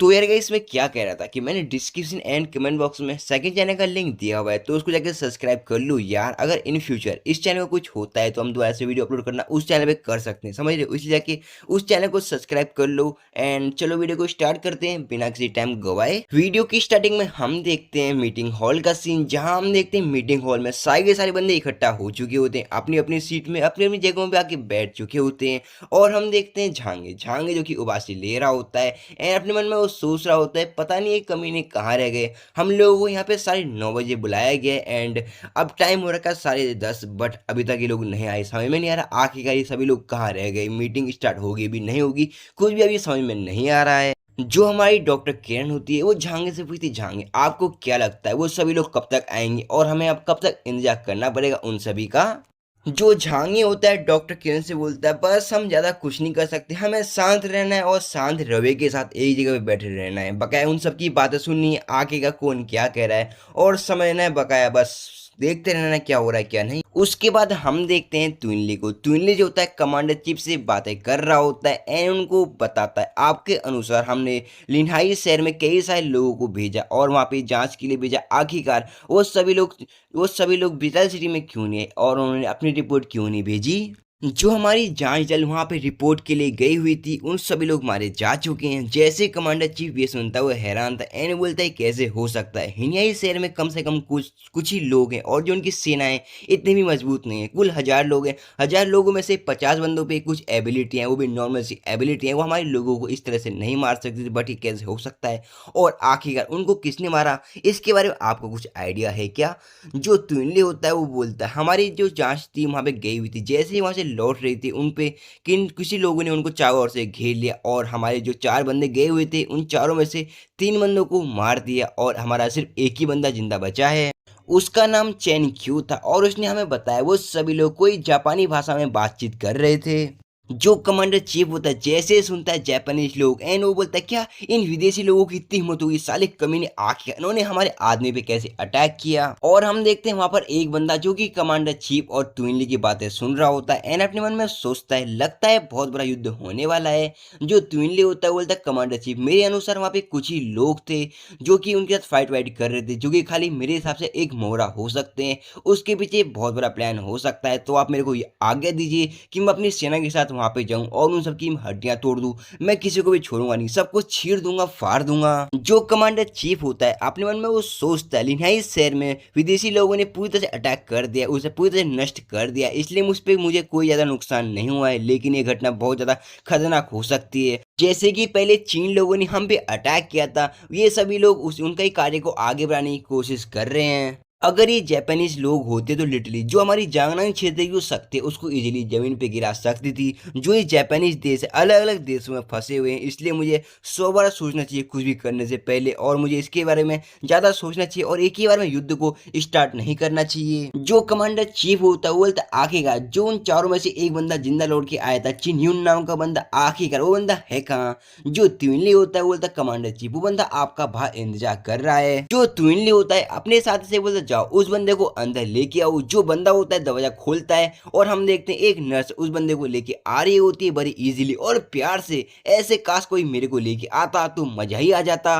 तो यार गाइस मैं क्या कह रहा था कि मैंने डिस्क्रिप्शन एंड कमेंट बॉक्स में सेकंड चैनल का लिंक दिया हुआ है, तो उसको जाकर सब्सक्राइब कर लो यार। अगर इन फ्यूचर इस चैनल में कुछ होता है तो हम दोबारा से वीडियो अपलोड करना उस चैनल पे कर सकते हैं, समझ रहे हो? इसलिए जाके उस चैनल को सब्सक्राइब कर लो। एंड चलो वीडियो को स्टार्ट करते हैं बिना किसी टाइम गवाए। वीडियो की स्टार्टिंग में हम देखते हैं मीटिंग हॉल का सीन, जहां हम देखते हैं मीटिंग हॉल में सारे के सारे बंदे इकट्ठा हो चुके होते हैं, अपनी अपनी सीट में अपनी अपनी जगहों पे आके बैठ चुके होते हैं। और हम देखते हैं झांगे झांगे जो कि उबासी ले रहा होता है एंड अपने मन में वो सोच रहा होता है पता नहीं ये कमीने कहाँ रह गए। हम लोगों को यहाँ पे 9:30 बुलाया गया एंड अब टाइम हो रखा है 10:30, बट अभी तक ये लोग नहीं आए। समझ में नहीं आ रहा आखिरकार ये सभी लोग कहाँ रह गए, मीटिंग स्टार्ट होगी भी नहीं होगी, कुछ भी अभी समझ में नहीं आ रहा है। जो हमारी डॉक्टर किरण होती है वो झांगे से पूछती, झांगे आपको क्या लगता है वो सभी लोग कब तक आएंगे और हमें अब कब तक इंतजार करना पड़ेगा उन सभी का? जो झांगी होता है डॉक्टर किरण से बोलता है बस हम ज्यादा कुछ नहीं कर सकते, हमें शांत रहना है और शांत रवैये के साथ एक जगह पे बैठे रहना है, बकाया उन सबकी बातें सुननी है, आगे का कौन क्या कह रहा है और समझना है, बकाया बस देखते रहना है क्या हो रहा है क्या नहीं। उसके बाद हम देखते हैं ट्विनली को। ट्विनली जो होता है कमांडर चीफ से बातें कर रहा होता है एंड उनको बताता है आपके अनुसार हमने लिन्हाई शहर में कई सारे लोगों को भेजा और वहाँ पे जांच के लिए भेजा, आखिरकार वो सभी लोग विटल सिटी में क्यों नहीं आए और उन्होंने अपनी रिपोर्ट क्यों नहीं भेजी? जो हमारी जांच दल वहां पे रिपोर्ट के लिए गई हुई थी उन सभी लोग मारे जा चुके हैं। जैसे कमांडर चीफ ये सुनता हुआ हैरान था एंड बोलता है कैसे हो सकता है, हिनियाई शहर में कम से कम कुछ कुछ ही लोग हैं और जो उनकी सेनाएं इतनी भी मजबूत नहीं है, कुल 1000 लोग हैं। 1000 लोगों में से 50 बंदों पे कुछ एबिलिटी है, वो भी नॉर्मल सी एबिलिटी है, वो हमारे लोगों को इस तरह से नहीं मार सकती, बट ये कैसे हो सकता है और आखिरकार उनको किसने मारा इसके बारे में आपको कुछ आइडिया है क्या? जो ट्विनली होता है वो बोलता है हमारी जो जांच टीम वहां पे गई हुई थी, जैसे ही वहां से लौट रही थी उन पे किसी लोगों ने उनको चारों ओर से घेर लिया और हमारे जो 4 बंदे गए हुए थे उन चारों में से 3 बंदों को मार दिया और हमारा सिर्फ एक ही बंदा जिंदा बचा है। उसका नाम चैन क्यू था और उसने हमें बताया वो सभी लोग कोई जापानी भाषा में बातचीत कर रहे थे। जो कमांडर चीफ होता है जैसे ही सुनता है जापानीज लोग एंड वो बोलता है क्या इन विदेशी लोगों की इतनी हिम्मत हुई, साले कमीने आखिर इन्होंने हमारे आदमी पे कैसे अटैक किया? और हम देखते हैं वहां पर एक बंदा जो कि कमांडर चीफ और ट्विनली की बातें सुन रहा होता है एंड अपने मन में सोचता है लगता है बहुत बड़ा युद्ध होने वाला है। जो ट्विनली होता है बोलता है कमांडर चीफ मेरे अनुसार वहां पे कुछ ही लोग थे जो कि उनके साथ फाइट वाइट कर रहे थे, जो कि खाली मेरे हिसाब से एक मोहरा हो सकते हैं, उसके पीछे बहुत बड़ा प्लान हो सकता है। तो आप मेरे को ये आज्ञा दीजिए कि मैं अपनी सेना के साथ वहां पे जाऊं और उन सबकी हड्डियां तोड़ दूं, मैं किसी को भी छोड़ूंगा नहीं, सबको चीर दूंगा फाड़ दूंगा। जो कमांडर चीफ होता है अपने मन में वो सोचता है लिन्हाई शहर में विदेशी लोगों ने पूरी तरह से अटैक कर दिया, उसे पूरी तरह से नष्ट कर दिया, इसलिए मुझ पे मुझे कोई ज्यादा नुकसान नहीं हुआ है, लेकिन ये घटना बहुत ज्यादा खतरनाक हो सकती है। जैसे कि पहले चीन लोगों ने हम पे अटैक किया था, ये सभी लोग उनका ही कार्य को आगे बढ़ाने की कोशिश कर रहे हैं। अगर ये जापानीज लोग होते तो लिटरली जो हमारी जांगनांग क्षेत्र की जो शक्ति है उसको इजीली जमीन पे गिरा सकती थी। जो ये जापानीज देश है अलग अलग देशों में फंसे हुए हैं, इसलिए मुझे 100 बार सोचना चाहिए कुछ भी करने से पहले और मुझे इसके बारे में ज्यादा सोचना चाहिए और एक ही बार में युद्ध को स्टार्ट नहीं करना चाहिए। जो कमांडर चीफ होता है वो बोलता है आखिरकार जो उन चारों में से एक बंदा जिंदा लौट के आया था चिन ह्यून नाम का बंदा, आखिरकार वो बंदा है कहाँ? जो ट्विनली होता है वो बोलता है कमांडर चीफ वो बंदा आपका बाहर इंतजार कर रहा है। जो ट्विनली होता है अपने साथी से बोलता जाओ उस बंदे को अंदर लेके आओ। जो बंदा होता है दरवाजा खोलता है और हम देखते हैं एक नर्स उस बंदे को लेके आ रही होती है बड़ी इजीली और प्यार से, ऐसे काश कोई मेरे को लेके आता तो मजा ही आ जाता।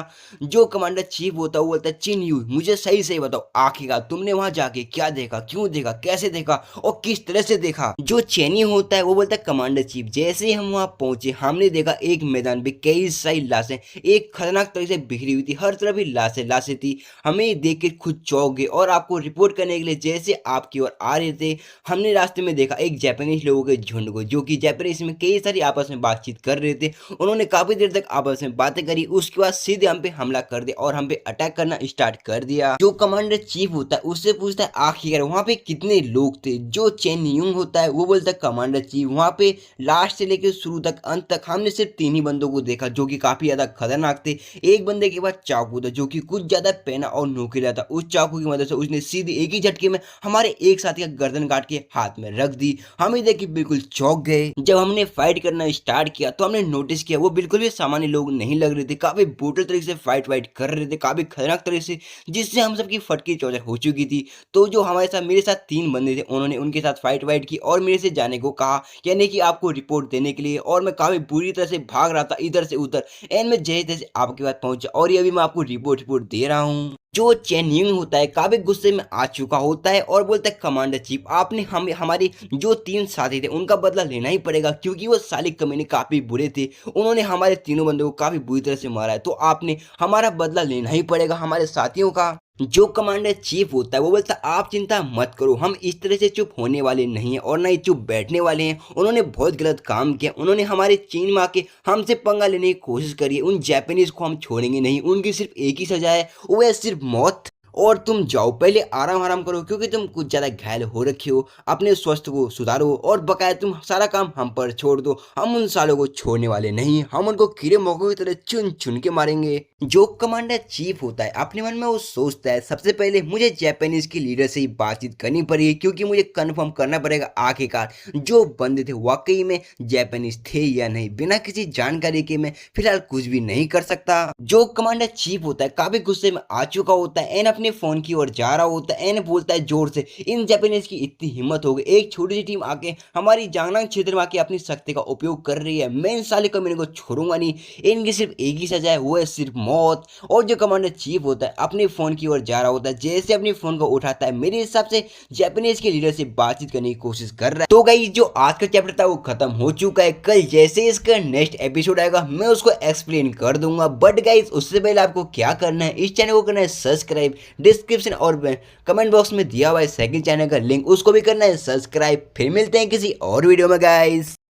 जो कमांडर चीफ होता है वो बोलता है चिन यू मुझे सही सही बताओ आखिरकार तुमने वहां जाके क्या देखा, क्यों देखा, कैसे देखा और किस तरह से देखा? जो चैनी होता है वो बोलता है कमांडर चीफ जैसे ही हम वहां पहुंचे हमने देखा एक मैदान में कई सारी लाशें एक खतरनाक तरीके से बिखरी हुई थी, हर तरफ ही लाशें लाशें थी। हमें देख के खुद चौंक गए और आपको रिपोर्ट करने के लिए जैसे आपकी ओर आ रहे थे हमने रास्ते में देखा एक जापानीज लोगों के झुंड को जो कि जापानीज में कई सारी आपस में बातचीत कर रहे थे। उन्होंने काफी देर तक आपस में बातें करी, उसके बाद सीधे हम पे हमला कर दिया और हम पे अटैक करना स्टार्ट कर दिया। जो कमांडर चीफ होता है उससे पूछता है आखिर वहां पे कितने लोग थे? जो चेन यूंग होता है वो बोलता है कमांडर चीफ वहां पे लास्ट से लेकर शुरू तक अंत तक हमने सिर्फ 3 ही बंदों को देखा जो कि काफी ज्यादा खतरनाक थे। एक बंदे के पास चाकू था जो कि कुछ ज्यादा पहना और नुकीला था, उस चाकू की मदद से उसने सीधी एक ही झटके में हमारे एक साथी का गर्दन काट के हाथ में रख दी। हम देख के बिल्कुल चौंक गए। जब हमने फाइट करना स्टार्ट किया तो हमने नोटिस किया वो बिल्कुल भी सामान्य लोग नहीं लग रहे थे, काफी ब्रूटल तरीके से फाइट वाइट कर रहे थे, काफी खतरनाक तरीके से, जिससे हम सबकी फटकी चौचर हो चुकी थी। तो जो हमारे साथ मेरे साथ 3 बंदे थे, उन्होंने उनके साथ फाइट वाइट की और मेरे से जाने को कहा, यानी कि आपको रिपोर्ट देने के लिए। और मैं काफी बुरी तरह से भाग रहा था इधर से उधर, एंड में जैसे तैसे आपके पास पहुंचा और ये अभी मैं आपको रिपोर्ट दे रहा हूँ। जो चेन युंग होता है काफी गुस्से में आ चुका होता है और बोलता है कमांडर चीफ, आपने हमारी जो 3 साथी थे उनका बदला लेना ही पड़ेगा, क्योंकि वो साले कमीने काफी बुरे थे। उन्होंने हमारे तीनों बंदों को काफी बुरी तरह से मारा है, तो आपने हमारा बदला लेना ही पड़ेगा हमारे साथियों का। जो कमांडर चीफ होता है वो बोलता है आप चिंता मत करो, हम इस तरह से चुप होने वाले नहीं हैं और ना ही चुप बैठने वाले हैं। उन्होंने बहुत गलत काम किया, उन्होंने हमारे चीन में आके हमसे पंगा लेने की कोशिश करी है। उन जापानीज को हम छोड़ेंगे नहीं, उनकी सिर्फ एक ही सजा है, वो है सिर्फ मौत। और तुम जाओ, पहले आराम आराम करो, क्योंकि तुम कुछ ज्यादा घायल हो रखे हो। अपने स्वास्थ्य को सुधारो और बकाया तुम सारा काम हम पर छोड़ दो। हम उन सालों को छोड़ने वाले नहीं, हम उनको कीड़े मकोड़ों की तरह चुन चुन के मारेंगे। जो कमांडर चीफ होता है अपने मन में वो सोचता है सबसे पहले मुझे जापानीज की लीडर से ही बातचीत करनी पड़ेगी, क्योंकि मुझे कंफर्म करना पड़ेगा आखिरकार जो बंदे थे वाकई में जापानीज थे या नहीं। बिना किसी जानकारी के मैं फिलहाल कुछ भी नहीं कर सकता। जो कमांडर चीफ होता है काफी गुस्से में आ चुका होता है, एन अपने फोन की ओर जा रहा होता है। एन बोलता है जोर से, इन जापानीज की इतनी हिम्मत हो गई, एक छोटी सी टीम आके हमारी जांगनांग क्षेत्र में आके अपनी शक्ति का उपयोग कर रही है। मैं इन साले कमीने को छोड़ूंगा नहीं, इनकी सिर्फ एक ही सजा है, वो है सिर्फ मौत। और जो कमांडर चीफ होता है अपने फोन की ओर जा रहा होता है, जैसे अपने फोन को उठाता है मेरे हिसाब से जापानीज के लीडर से बातचीत करने की कोशिश कर रहा है। तो गाइस जो आज का चैप्टर था वो खत्म हो चुका है। कल जैसे इसका नेक्स्ट एपिसोड आएगा मैं उसको एक्सप्लेन कर दूंगा। बट गाइस उससे पहले आपको क्या करना है, इस चैनल को करना है सब्सक्राइब, डिस्क्रिप्शन और कमेंट बॉक्स में दिया हुआ है सेकंड चैनल का लिंक, उसको भी करना है सब्सक्राइब। फिर मिलते हैं किसी और वीडियो में गाइस।